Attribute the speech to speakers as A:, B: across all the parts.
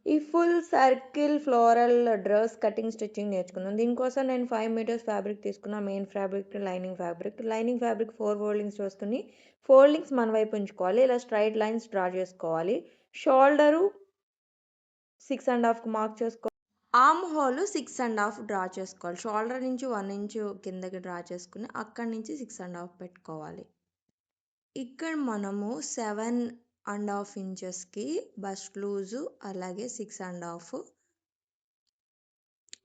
A: ఈ full circle floral dress cutting stitching నేర్చుకుందాం. దీనికోసం నేను 5 మీటర్స్ ఫ్యాబ్రిక్ తీసుకున్నా. Main fabric, lining fabric. Lining fabric 4 foldings చేసుకొని, ఫోల్డింగ్స్ మన వైపు ఉంచుకోవాలి. ఇలా స్ట్రెయిట్ లైన్స్ డ్రా చేసుకోవాలి. షోల్డరు 6 ½ మార్క్ చేసుకోవాలి. ఆర్మ్ హోల్ 6 ½ డ్రా చేసుకోవాలి. షోల్డర్ నుంచి 1 ఇంచ్ కిందకి డ్రా చేసుకుని అక్కడి నుంచి 6 ½ పెట్టుకోవాలి. ఇక్కడ మనము 7 ½ ఇంచెస్కి బస్ట్ లూజు, అలాగే 6 ½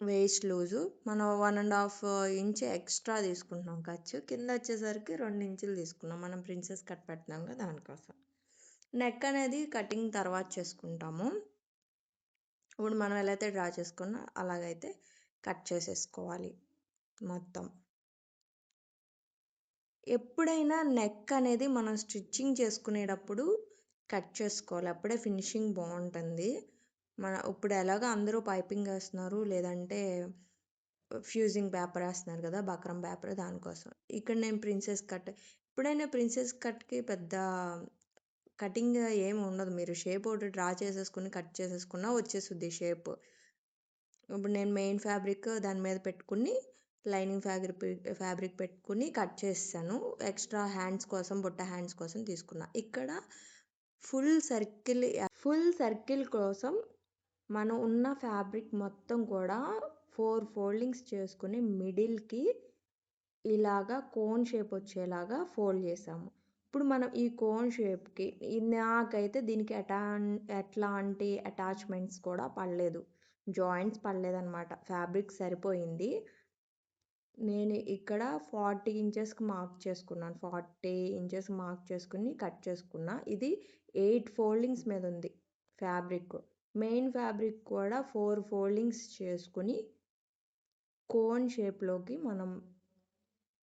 A: వేస్ట్ లూజు, మనం 1 ½ ఇంచ్ ఎక్స్ట్రా తీసుకుంటున్నాం ఖర్చు. కింద వచ్చేసరికి 2 ఇంచులు తీసుకున్నాం, మనం ప్రిన్సెస్ కట్ పెడుతున్నాం కదా దానికోసం. నెక్ అనేది కటింగ్ తర్వాత చేసుకుంటాము. ఇప్పుడు మనం ఎలా అయితే డ్రా చేసుకున్నా అలాగైతే కట్ చేసేసుకోవాలి మొత్తం. ఎప్పుడైనా నెక్ అనేది మనం స్టిచ్చింగ్ చేసుకునేటప్పుడు కట్ చేసుకోవాలి, అప్పుడే ఫినిషింగ్ బాగుంటుంది. ఇప్పుడు ఎలాగో అందరూ పైపింగ్ వేస్తున్నారు, లేదంటే ఫ్యూజింగ్ పేపర్ వేస్తున్నారు కదా, బక్రం పేపర్, దానికోసం. ఇక్కడ నేను ప్రిన్సెస్ కట్. ఎప్పుడైనా ప్రిన్సెస్ కట్కి పెద్ద కటింగ్ ఏమి ఉండదు, మీరు షేప్ ఒకటి డ్రా చేసేసుకుని కట్ చేసేసుకున్నా వచ్చేస్తుంది షేప్. ఇప్పుడు నేను మెయిన్ ఫ్యాబ్రిక్ దాని మీద పెట్టుకుని లైనింగ్ ఫ్యాబ్రిక్ పెట్టుకుని కట్ చేసాను. ఎక్స్ట్రా హ్యాండ్స్ కోసం, బుట్ట హ్యాండ్స్ కోసం తీసుకున్నా. ఇక్కడ ఫుల్ సర్కిల్ కోసం మనం ఉన్న ఫ్యాబ్రిక్ మొత్తం కూడా 4 ఫోల్డింగ్స్ చేసుకుని మిడిల్కి ఇలాగా కోన్ షేప్ వచ్చేలాగా ఫోల్డ్ చేసాము. ఇప్పుడు మనం ఈ కోన్ షేప్కి, నాకైతే దీనికి ఎట్లాంటి అటాచ్మెంట్స్ కూడా పడలేదు, జాయింట్స్ పడలేదన్నమాట, ఫ్యాబ్రిక్ సరిపోయింది. నేను ఇక్కడ 40 ఇంచెస్కి మార్క్ చేసుకున్నాను. 40 ఇంచెస్ మార్క్ చేసుకుని కట్ చేసుకున్నా. ఇది 8 ఫోల్డింగ్స్ మీద ఉంది ఫ్యాబ్రిక్. మెయిన్ ఫ్యాబ్రిక్ కూడా 4 ఫోల్డింగ్స్ చేసుకుని కోన్ షేప్లోకి మనం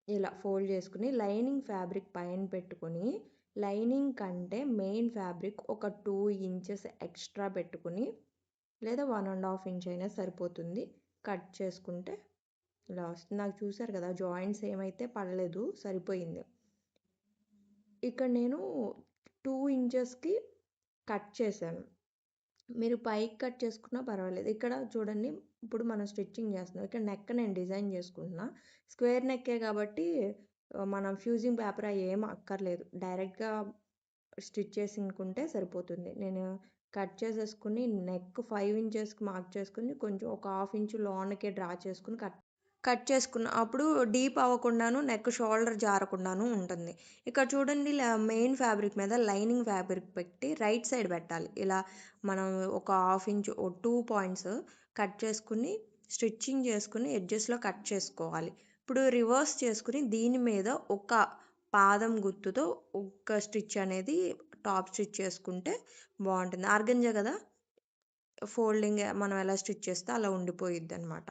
A: ఇలా ఫోల్డ్ చేసుకుని లైనింగ్ ఫ్యాబ్రిక్ పైన పెట్టుకుని, లైనింగ్ కంటే మెయిన్ ఫ్యాబ్రిక్ ఒక 2 ఇంచెస్ ఎక్స్ట్రా పెట్టుకుని, లేదా 1 ½ ఇంచ్ అయినా సరిపోతుంది, కట్ చేసుకుంటే ఇలా వస్తుంది. నాకు చూసారు కదా, జాయింట్స్ ఏమైతే పడలేదు, సరిపోయింది. ఇక్కడ నేను 2 ఇంచెస్కి కట్ చేశాను. మీరు పైకి కట్ చేసుకున్నా పర్వాలేదు. ఇక్కడ చూడండి, ఇప్పుడు మనం స్టిచ్చింగ్ చేస్తున్నాం. ఇక్కడ నెక్ నేను డిజైన్ చేసుకుంటున్నా. స్క్వేర్ నెక్కే కాబట్టి మనం ఫ్యూజింగ్ పేపర్ ఏం అక్కర్లేదు, డైరెక్ట్గా స్టిచ్ చేసుకుంటే సరిపోతుంది. నేను కట్ చేసేసుకుని నెక్ 5 ఇంచెస్కి మార్క్ చేసుకుని కొంచెం ఒక ½ ఇంచు లోనకే డ్రా చేసుకుని కట్ చేసుకున్న, అప్పుడు డీప్ అవ్వకుండాను, నెక్ షోల్డర్ జారకుండాను ఉంటుంది. ఇక్కడ చూడండి, మెయిన్ ఫ్యాబ్రిక్ మీద లైనింగ్ ఫ్యాబ్రిక్ పెట్టి రైట్ సైడ్ పెట్టాలి. ఇలా మనం ఒక ½ ఇంచు 2 పాయింట్స్ కట్ చేసుకుని స్టిచ్చింగ్ చేసుకుని ఎడ్జెస్లో కట్ చేసుకోవాలి. ఇప్పుడు రివర్స్ చేసుకుని దీని మీద ఒక పాదం గుర్తుతో ఒక స్టిచ్ అనేది టాప్ స్టిచ్ చేసుకుంటే బాగుంటుంది. ఆర్గంజా కదా, ఫోల్డింగ్ మనం ఎలా స్టిచ్ చేస్తే అలా ఉండిపోయిద్ది అనమాట.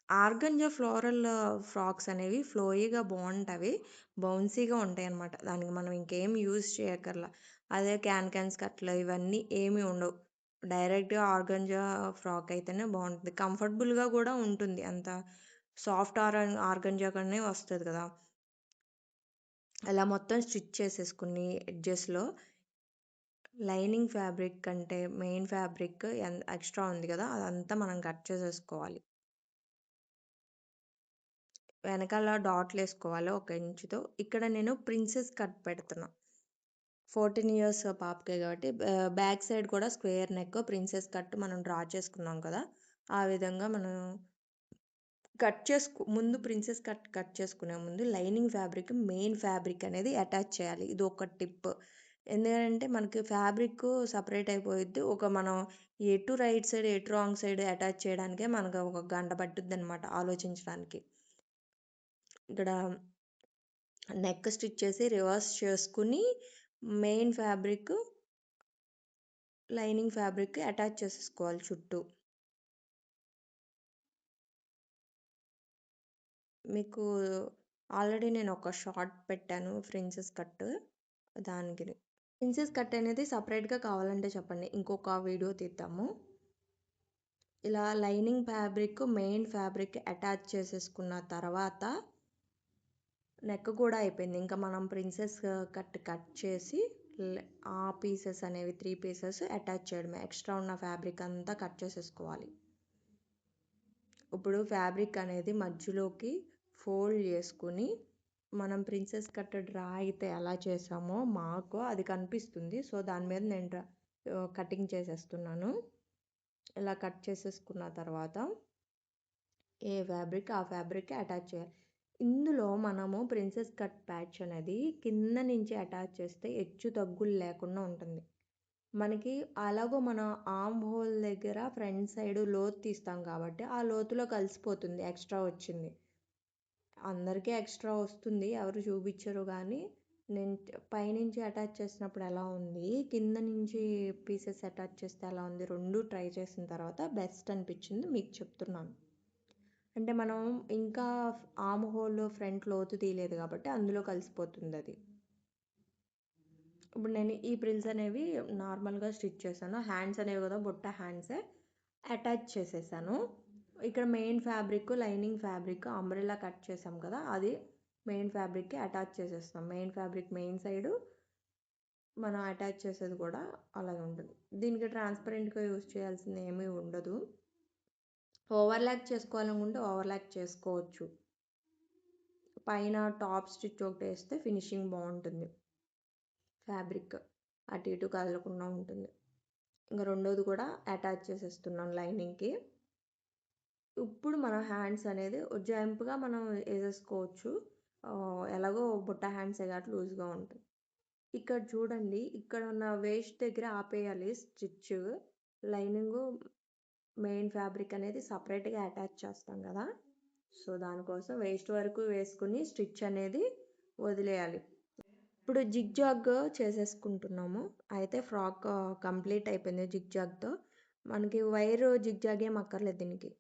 A: ఆర్గంజా ఫ్లోరల్ ఫ్రాక్స్ అనేవి ఫ్లోయీగా బాగుంటాయి, బౌన్సీగా ఉంటాయి అన్నమాట. దానికి మనం ఇంకేం యూజ్ చేయక్కర్లా. అదే క్యాన్ స్కర్ట్లు ఇవన్నీ ఏమీ ఉండవు. డైరెక్ట్గా ఆర్గంజా ఫ్రాక్ అయితేనే బాగుంటుంది, కంఫర్టబుల్గా కూడా ఉంటుంది. అంత సాఫ్ట్ ఆర్గంజా కనే వస్తుంది కదా. అలా మొత్తం స్టిచ్ చేసేసుకుని ఎడ్జెస్లో లైనింగ్ ఫ్యాబ్రిక్ కంటే మెయిన్ ఫ్యాబ్రిక్ ఎక్స్ట్రా ఉంది కదా, అదంతా మనం కట్ చేసేసుకోవాలి. వెనకాల డాట్లు వేసుకోవాలి 1 ఇంచుతో. ఇక్కడ నేను ప్రిన్సెస్ కట్ పెడుతున్నా, 14 ఇయర్స్ పాపకే కాబట్టి. బ్యాక్ సైడ్ కూడా స్క్వేర్ నెక్ ప్రిన్సెస్ కట్ మనం డ్రా చేసుకున్నాం కదా, ఆ విధంగా మనం ముందు ప్రిన్సెస్ కట్ చేసుకునే ముందు లైనింగ్ ఫ్యాబ్రిక్ మెయిన్ ఫ్యాబ్రిక్ అనేది అటాచ్ చేయాలి. ఇది ఒక టిప్. ఎందుకంటే మనకి ఫ్యాబ్రిక్ సపరేట్ అయిపోయిద్ది. మనం ఎటు రైట్ సైడ్ ఎటు రాంగ్ సైడ్ అటాచ్ చేయడానికే మనకు ఒక గంట పట్టుద్ది అనమాట ఆలోచించడానికి. ఇక్కడ నెక్ స్టిచ్ చేసి రివర్స్ చేసుకుని main fabric lining fabric attach చేసేసుకోవాలి చుట్టూ. మీకు ఆల్రెడీ నేను ఒక షార్ట్ పెట్టాను ప్రిన్సెస్ కట్, దానికి. ప్రిన్సెస్ కట్ అనేది సపరేట్గా కావాలంటే చెప్పండి, ఇంకొక వీడియో తీద్దాము. ఇలా lining fabric main fabric attach చేసేసుకున్న తర్వాత నెక్ కూడా అయిపోయింది. ఇంకా మనం ప్రిన్సెస్ కట్ చేసి ఆ పీసెస్ అనేవి 3 పీసెస్ అటాచ్ చేయడమే. ఎక్స్ట్రా ఉన్న ఫ్యాబ్రిక్ అంతా కట్ చేసేసుకోవాలి. ఇప్పుడు ఫ్యాబ్రిక్ అనేది మధ్యలోకి ఫోల్డ్ చేసుకుని మనం ప్రిన్సెస్ కట్ డ్రా అయితే ఎలా చేసామో మాకు అది కనిపిస్తుంది. సో దాని మీద నేను కటింగ్ చేసేస్తున్నాను. ఇలా కట్ చేసేసుకున్న తర్వాత ఏ ఫ్యాబ్రిక్ ఆ ఫ్యాబ్రిక్కి అటాచ్ చేయాలి. ఇందులో మనము ప్రిన్సెస్ కట్ ప్యాచ్ అనేది కింద నుంచి అటాచ్ చేస్తే హెచ్చు తగ్గులు లేకుండా ఉంటుంది. మనకి అలాగో మన ఆర్మ్ హోల్ దగ్గర ఫ్రంట్ సైడ్ లోతు తీస్తాం కాబట్టి ఆ లోతులో కలిసిపోతుంది ఎక్స్ట్రా వచ్చింది. అందరికీ ఎక్స్ట్రా వస్తుంది, ఎవరు చూపించరు. కానీ నేను పైనుంచి అటాచ్ చేసినప్పుడు ఎలా ఉంది, కింద నుంచి పీసెస్ అటాచ్ చేస్తే ఎలా ఉంది, రెండు ట్రై చేసిన తర్వాత బెస్ట్ అనిపించింది, మీకు చెప్తున్నాను. అంటే మనం ఇంకా ఆర్మ్ హోల్ ఫ్రంట్ లోతు తీయలేదు కాబట్టి అందులో కలిసిపోతుంది అది. ఇప్పుడు నేను ఈ ప్రిల్స్ అనేవి నార్మల్గా స్టిచ్ చేశాను. హ్యాండ్స్ అనేవి కదా బుట్ట హ్యాండ్సే అటాచ్ చేసేసాను. ఇక్కడ main fabric, lining fabric umbrella cut చేసాం కదా, అది మెయిన్ ఫ్యాబ్రిక్కి అటాచ్ చేసేస్తాం. మెయిన్ ఫ్యాబ్రిక్ మెయిన్ సైడు మనం అటాచ్ చేసేది కూడా అలాగే ఉంటుంది. దీనికి ట్రాన్స్పరెంట్గా యూజ్ చేయాల్సింది ఏమీ ఉండదు. ఓవర్లాక్ చేసుకోవాలనుకుంటే ఓవర్లాక్ చేసుకోవచ్చు. పైన టాప్ స్టిచ్ ఒకటి వేస్తే ఫినిషింగ్ బాగుంటుంది. ఫ్యాబ్రిక్ అటు ఇటు కదలకుండా ఉంటుంది. ఇంకా రెండోది కూడా అటాచ్ చేసేస్తున్నాను లైనింగ్కి. ఇప్పుడు మన హ్యాండ్స్ అనేది జంప్గా మనం వేసేసుకోవచ్చు. ఎలాగో బుట్ట హ్యాండ్సే కాబట్టి లూజ్గా ఉంటుంది. ఇక్కడ చూడండి, ఇక్కడ ఉన్న వేస్ట్ దగ్గర ఆపేయాలి స్టిచ్. లైనింగ్ మెయిన్ ఫ్యాబ్రిక్ అనేది సపరేట్గా అటాచ్ చేస్తాం కదా, సో దానికోసం వేస్ట్ వరకు వేసుకుని స్టిచ్ అనేది వదిలేయాలి. ఇప్పుడు జిగ్జాగ్ చేసేసుకుంటున్నాము. అయితే ఫ్రాక్ కంప్లీట్ అయిపోయింది జిగ్జాగ్తో. మనకి వైర్ జిగ్జాగ్ ఏం అక్కర్లేదు దీనికి.